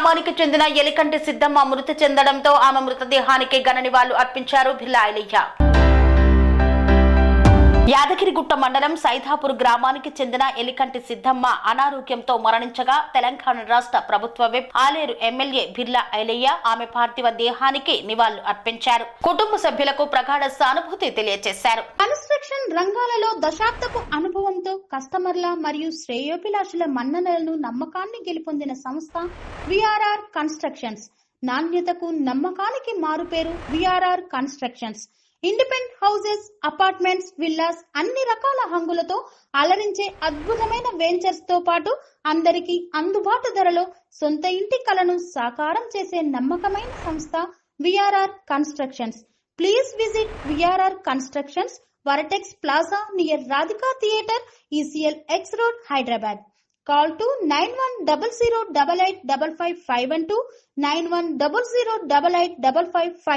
గ్రామానికి చెందిన ఎలికంటి సిద్దమ్మ మృతి చెందడంతో ఆమె మృతదేహానికి ఘన నివాళులు అర్పించారు భిల్లా ఐలయ్య. యాదగిరిగుట్ట మండలం సైదాపూర్ గ్రామానికి చెందిన ఎలికంటి సిద్దమ్మ అనారోగ్యంతో మరణించగా తెలంగాణ రాష్ట్ర ప్రభుత్వ విప్ ఆలేరు ఎమ్మెల్యే భిల్లా ఐలయ్య ఆమె పార్థివ దేహానికి నివాళులు అర్పించారు. కుటుంబ సభ్యులకు ప్రగాఢ సానుభూతి తెలియజేశారు. కన్స్ట్రక్షన్ రంగాలలో దశాబ్దపు అనుభవంతో కస్టమర్ల మరియు శ్రేయోభిలాషుల మన్ననలను నమ్మకాన్ని గెలుపొందిన సంస్థ విఆర్ఆర్ కన్స్ట్రక్షన్స్. నాణ్యతకు నమ్మకానికి మారుపేరు VRR constructions. Independent houses, apartments, villas అన్ని రకాల హంగులతో అలరించే అద్భుతమైన వెంచర్స్ తో పాటు అందరికీ అందుబాటు ధరలో సొంత ఇంటి కలను సాకారం చేసే నమ్మకమైన సంస్థ VRR constructions. Please visit VRR constructions, వరటెక్స్ plaza near Radhika theatre, ECL X Road, Hyderabad. Call to 910088555512 9100885555.